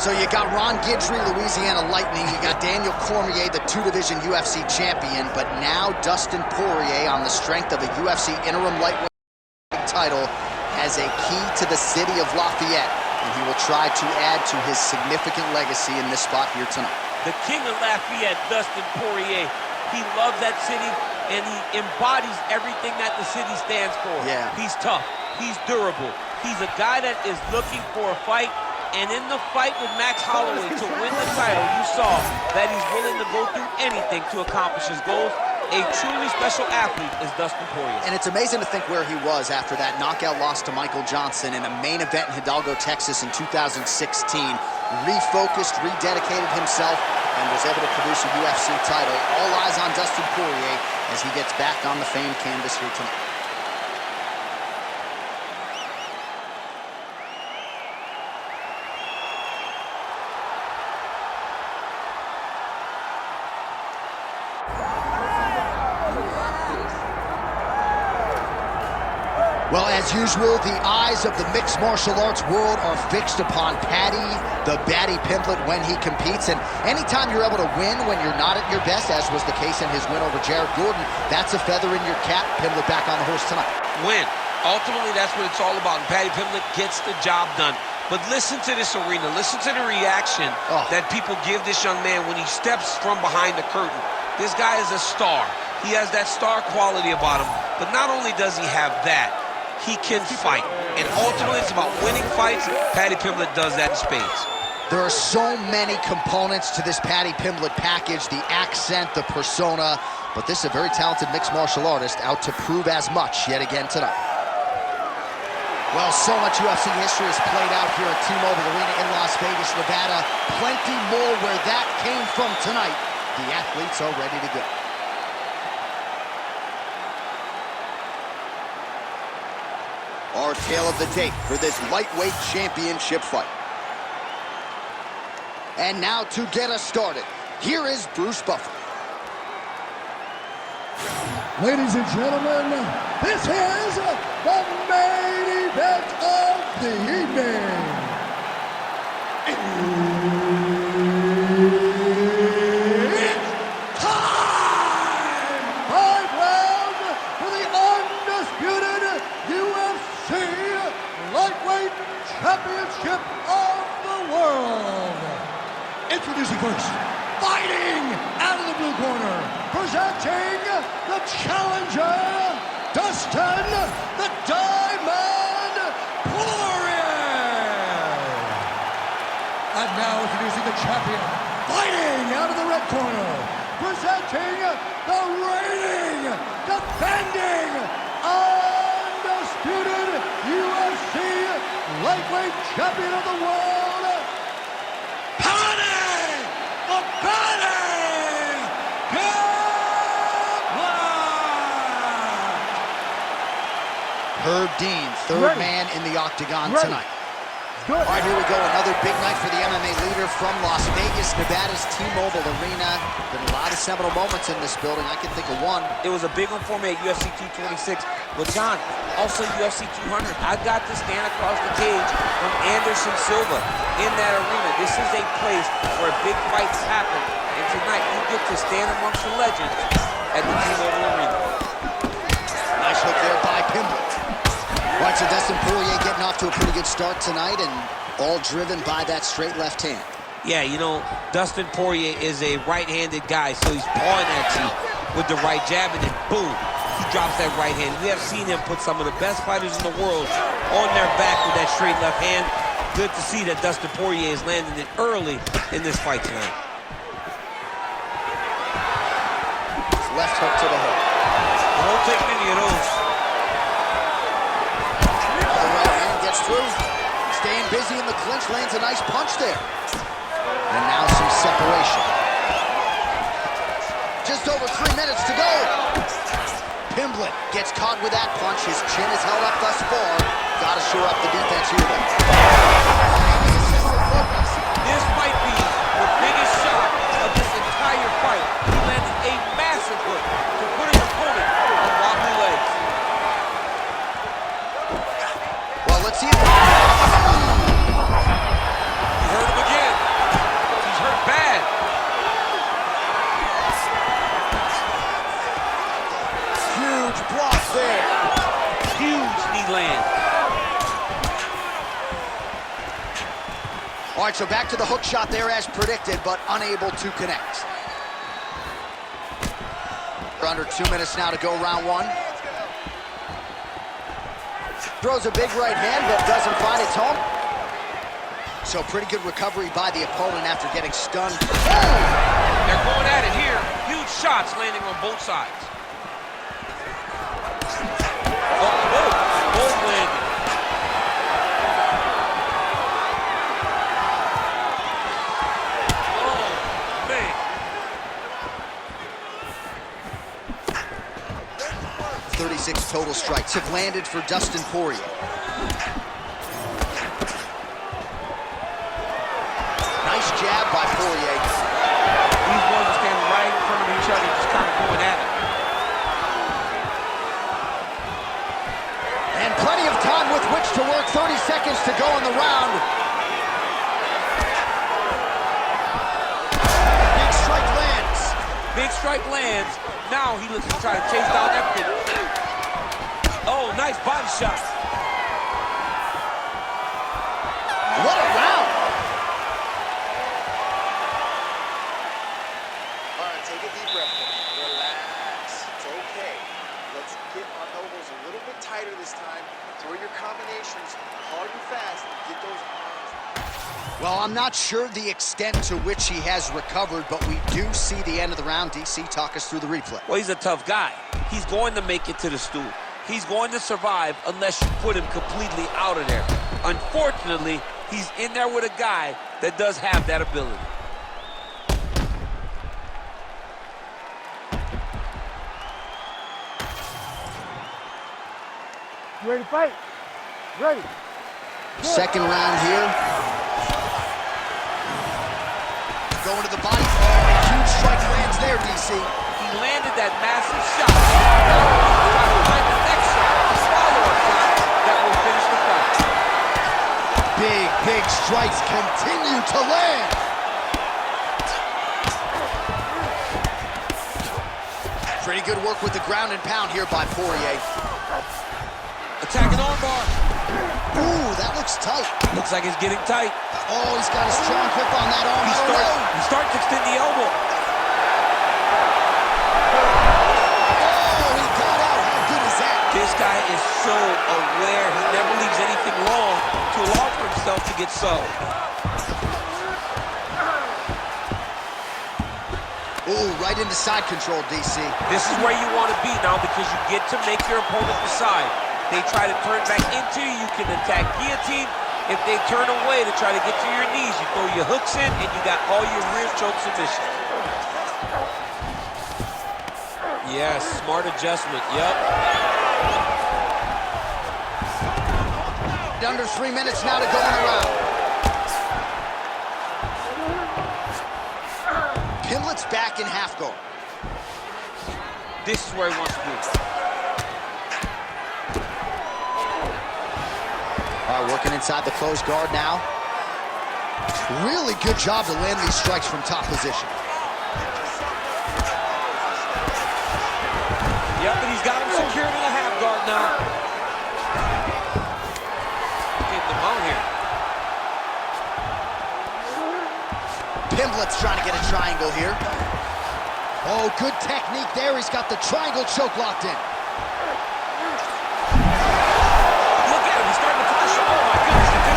So you got Ron Guidry, Louisiana Lightning. You got Daniel Cormier, the two-division UFC champion. But now Dustin Poirier, on the strength of a UFC interim lightweight title, has a key to the city of Lafayette, and he will try to add to his significant legacy in this spot here tonight. The king of Lafayette, Dustin Poirier. He loves that city, and he embodies everything that the city stands for. Yeah. He's tough. He's durable. He's a guy that is looking for a fight. And in the fight with Max Holloway to win the title, you saw that he's willing to go through anything to accomplish his goals. A truly special athlete is Dustin Poirier. And it's amazing to think where he was after that knockout loss to Michael Johnson in a main event in Hidalgo, Texas in 2016. Refocused, rededicated himself, and was able to produce a UFC title. All eyes on Dustin Poirier as he gets back on the famed canvas here tonight. Well, as usual, the eyes of the mixed martial arts world are fixed upon Paddy, the Paddy Pimblett, when he competes. And anytime you're able to win when you're not at your best, as was the case in his win over Jared Gordon, that's a feather in your cap. Pimblett back on the horse tonight. Win. Ultimately, that's what it's all about. And Paddy Pimblett gets the job done. But listen to this arena. Listen to the reaction that people give this young man when he steps from behind the curtain. This guy is a star. He has that star quality about him. But not only does he have that, he can fight. And ultimately, it's about winning fights. Paddy Pimblett does that in spades. There are so many components to this Paddy Pimblett package, the accent, the persona, but this is a very talented mixed martial artist out to prove as much yet again tonight. Well, so much UFC history has played out here at T-Mobile Arena in Las Vegas, Nevada. Plenty more where that came from tonight. The athletes are ready to go. Our tale of the tape for this lightweight championship fight. And now to get us started, here is Bruce Buffer. Ladies and gentlemen, this is the main event of the evening. It's time! 5 rounds for the undisputed UFC Lightweight Championship of the World. Introducing first, fighting out of the blue corner, presenting the challenger, Dustin the Diamond Poirier. And now introducing the champion, fighting out of the red corner, presenting the reigning, defending, undisputed UFC Lightweight Champion of the World, Paddy Pimblett. Herb Dean, third man in the octagon tonight. All right, here we go. Another big night for the MMA leader from Las Vegas, Nevada's T-Mobile Arena. Been a lot of seminal moments in this building. I can think of one. It was a big one for me at UFC 226. But John, also UFC 200. I got to stand across the cage from Anderson Silva in that arena. This is a place where big fights happen. And tonight you get to stand amongst the legends at the T-Mobile Arena. Nice hook there by Pimblett. All right, so Dustin Poirier getting off to a pretty good start tonight, and all driven by that straight left hand. Yeah, you know, Dustin Poirier is a right-handed guy, so he's pawing at you with the right jab, and then boom, he drops that right hand. We have seen him put some of the best fighters in the world on their back with that straight left hand. Good to see that Dustin Poirier is landing it early in this fight tonight. Left hook to the hook. It won't take many of those. Through, staying busy in the clinch, lands a nice punch there. And now some separation. Just over 3 minutes to go. Pimblett gets caught with that punch. His chin is held up thus far. Got to shore up the defense here, though. This might be the biggest shot of this entire fight. He landed a massive hook to put his opponent on wobbly legs. Let's see it. You heard him again. right, so back to the hook shot there as predicted, but unable to connect. We're under 2 minutes now to go, round one. Throws a big right hand, but doesn't find its home. So pretty good recovery by the opponent after getting stunned. Oh! They're going at it here. Huge shots landing on both sides. Both landing. Oh, man. 36 total strikes have landed for Dustin Poirier. Nice jab by Poirier. These boys are standing right in front of each other, just kind of going at it. And plenty of time with which to work. 30 seconds to go in the round. Big strike lands. Big strike lands. Now he looks to try to chase down that finish. Oh, nice body shot. What a round. All right, take a deep breath. Relax. It's okay. Let's get our elbows a little bit tighter this time. Throw your combinations hard and fast and get those arms. Well, I'm not sure the extent to which he has recovered, but we do see the end of the round. DC, talk us through the replay. Well, he's a tough guy. He's going to make it to the stool. He's going to survive unless you put him completely out of there. Unfortunately, he's in there with a guy that does have that ability. You ready to fight? Ready. Second round here. Going to the body. Oh, huge strike lands there, DC. He landed that massive shot. Now he's trying to find the next shot, the follow-up shot that will finish the fight. Big strikes continue to land. Pretty good work with the ground and pound here by Poirier. Attacking armbar. Ooh, that looks tight. Looks like it's getting tight. Oh, he's got a strong grip on that arm. He's starting to extend the elbow. Oh, he got out. How good is that? This guy is so aware. He never leaves anything long to allow for himself to get subtle. Ooh, right into side control, DC. This is where you want to be now because you get to make your opponent decide. They try to turn back into you, you can attack guillotine. If they turn away to try to get to your knees, you throw your hooks in and you got all your rear choke submission. Yes, smart adjustment, yep. Under 3 minutes now to go in the round. Pimblett's back in half guard. This is where he wants to be. All right, working inside the closed guard now. Really good job to land these strikes from top position. Yep, and he's got him secured in a half guard now. Getting the mount here. Pimblett's trying to get a triangle here. Oh, good technique there. He's got the triangle choke locked in. Look at him, he's starting to flash. Oh my goodness,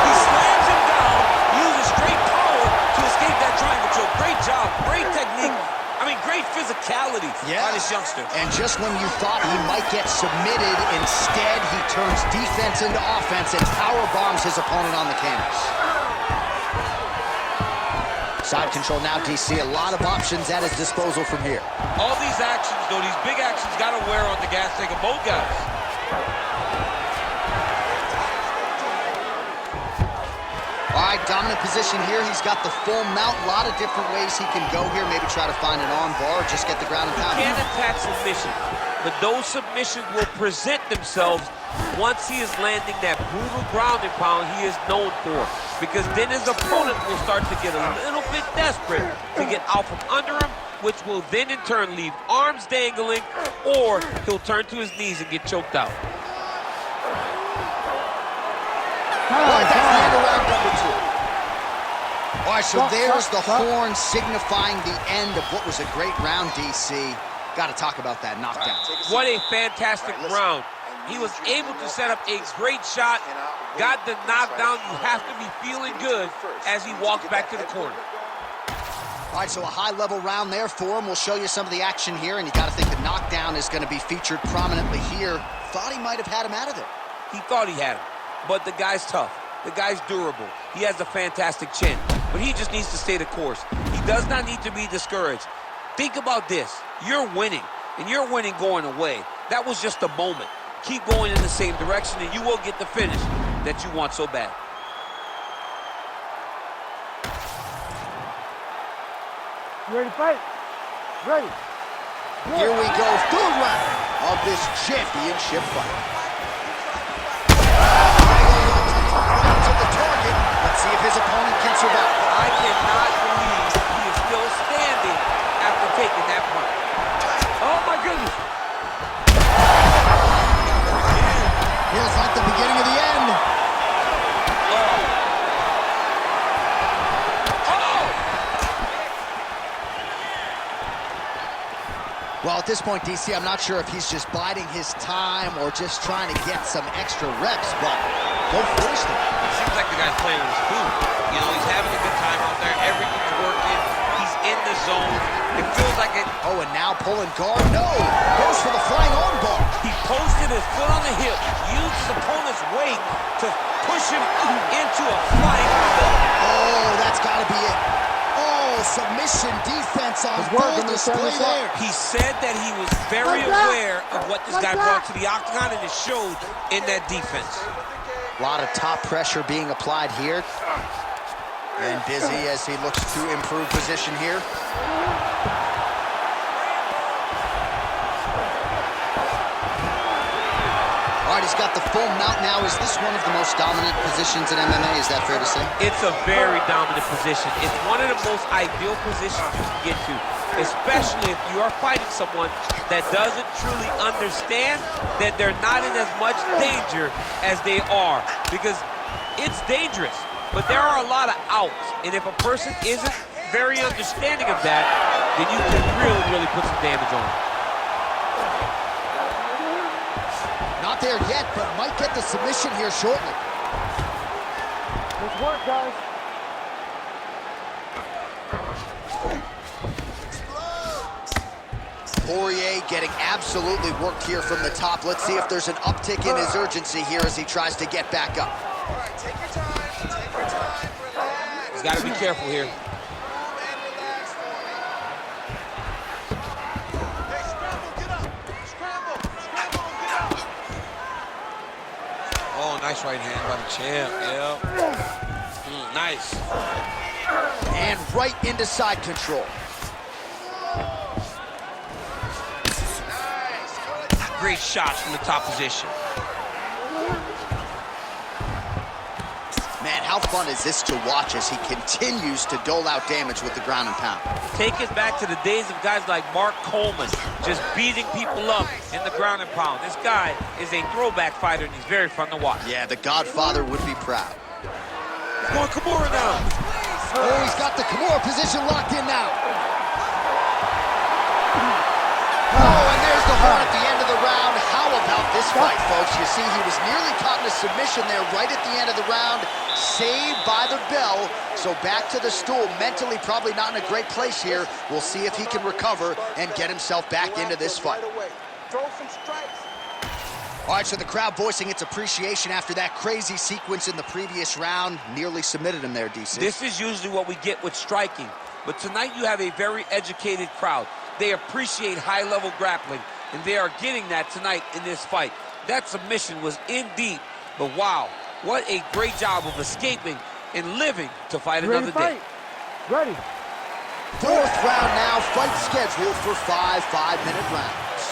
he slams him down, uses straight power to escape that triangle choke. Great job, great technique. I mean, great physicality by this youngster. And just when you thought he might get submitted, instead he turns defense into offense and power bombs his opponent on the canvas. Side control now, DC. A lot of options at his disposal from here. All these actions, though, these big actions got to wear on the gas tank of both guys. All right, dominant position here. He's got the full mount. A lot of different ways he can go here. Maybe try to find an arm bar or just get the ground and pound. He can attack submission, but those submissions will present themselves once he is landing that brutal ground and pound he is known for. Because then his opponent will start to get a little bit desperate to get out from under him, which will then in turn leave arms dangling, or he'll turn to his knees and get choked out. All right, that's the end of round number 2. All right, so there's the horn signifying the end of what was a great round, DC. Got to talk about that knockdown. What a fantastic round. He was able to set up a great shot, got the knockdown. You have to be feeling good as he walks back to the corner. All right, so a high-level round there for him. We'll show you some of the action here, and you got to think the knockdown is going to be featured prominently here. Thought he might have had him out of there. He thought he had him, but the guy's tough. The guy's durable. He has a fantastic chin, but he just needs to stay the course. He does not need to be discouraged. Think about this. You're winning, and you're winning going away. That was just a moment. Keep going in the same direction, and you will get the finish that you want so bad. You ready to fight? Ready. Here we go, third round of this championship fight. Right to the target. Let's see if his opponent can survive. I cannot believe he is still standing after taking that punch. Oh, my goodness. Feels like the beginning of the end. Well, at this point, DC, I'm not sure if he's just biding his time or just trying to get some extra reps, but go force them. It seems like the guy's playing with his food. You know, he's having a good time out there. Everything's working. He's in the zone. It feels like it. Oh, and now pulling guard. No! Goes for the flying arm bar. He posted his foot on the hip, used his opponent's weight to push him into a flying arm. Oh, that's got to be it. Oh, submission defense on full display there. He said that he was very aware of what this guy brought to the octagon, and it showed in that defense. A lot of top pressure being applied here. And Busy as he looks to improve position here. All right, he's got the full mount now. Is this one of the most dominant positions in MMA? Is that fair to say? It's a very dominant position. It's one of the most ideal positions you can get to, especially if you are fighting someone that doesn't truly understand that they're not in as much danger as they are, because it's dangerous, but there are a lot of outs, and if a person isn't very understanding of that, then you can really put some damage on them. Not there yet, but might get the submission here shortly. Let's work, guys. Poirier getting absolutely worked here from the top. Let's see if there's an uptick in his urgency here as he tries to get back up. All right, take your time, relax. He's got to be careful here. Oh, nice right hand by the champ. Yeah. Nice. And right into side control. Great shots from the top position. Man, how fun is this to watch as he continues to dole out damage with the ground and pound? Take us back to the days of guys like Mark Coleman, just beating people up in the ground and pound. This guy is a throwback fighter, and he's very fun to watch. Yeah, the Godfather would be proud. He's going Kimura now. Oh, he's got the Kimura position locked in now. Oh, and there's the horn at the end of the round. How about this fight, folks? You see, he was nearly caught in a submission there right at the end of the round. Saved by the bell. So back to the stool. Mentally probably not in a great place here. We'll see if he can recover and get himself back into this fight. Throw some strikes. All right, so the crowd voicing its appreciation after that crazy sequence in the previous round. Nearly submitted him there, DC. This is usually what we get with striking. But tonight you have a very educated crowd. They appreciate high-level grappling, and they are getting that tonight in this fight. That submission was in deep, but wow, what a great job of escaping and living to fight another day. Ready. Fourth round now, fight scheduled for 5 5-minute rounds.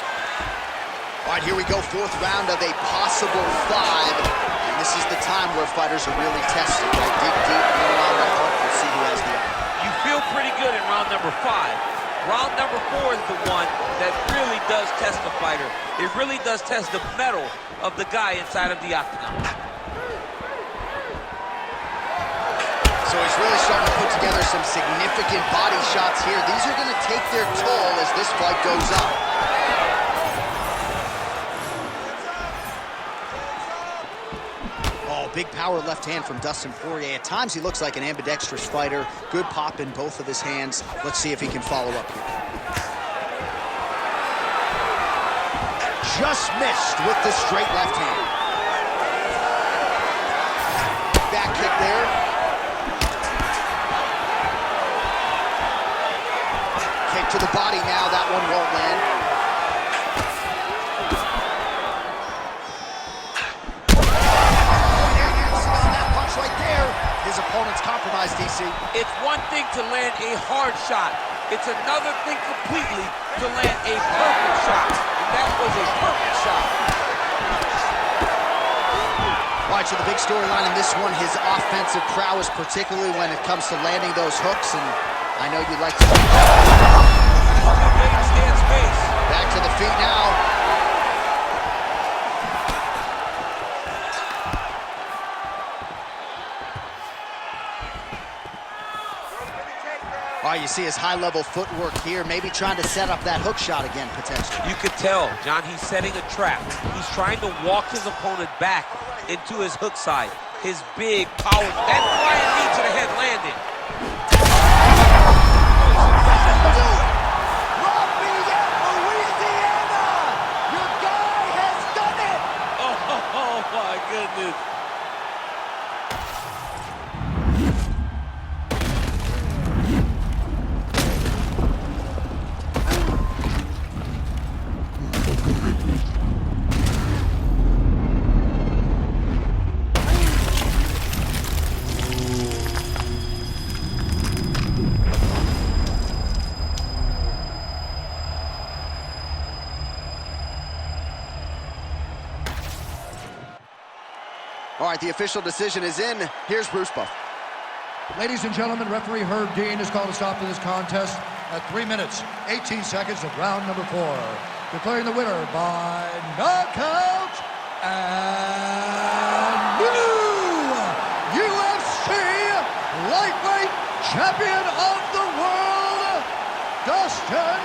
All right, here we go, fourth round of a possible 5. And this is the time where fighters are really tested, right? Dig deep, in around the heart, we'll see who has the upper. You feel pretty good in round number 5. Round number 4 is the one that really does test the fighter. It really does test the mettle of the guy inside of the octagon. So he's really starting to put together some significant body shots here. These are going to take their toll as this fight goes on. Oh, big power left hand from Dustin Poirier. At times he looks like an ambidextrous fighter. Good pop in both of his hands. Let's see if he can follow up here. Just missed with the straight left hand. Back kick there. Kick to the body now. That one won't land. That punch right there. His opponent's compromised, DC. It's one thing to land a hard shot. It's another thing completely to land a perfect shot. And that was a perfect shot. All right, so the big storyline in this one, his offensive prowess, particularly when it comes to landing those hooks, and I know you'd like to... Back to the feet now. All right, you see his high-level footwork here, maybe trying to set up that hook shot again, potentially. You could tell, John, he's setting a trap. He's trying to walk his opponent back into his hook side. His big power, that flying knee to the head landed. Your guy has done it! Oh my goodness. All right, the official decision is in. Here's Bruce Buff. Ladies and gentlemen, referee Herb Dean has called a stop to this contest at 3 minutes, 18 seconds of round number 4. Declaring the winner by knockout and new UFC lightweight champion of the world, Dustin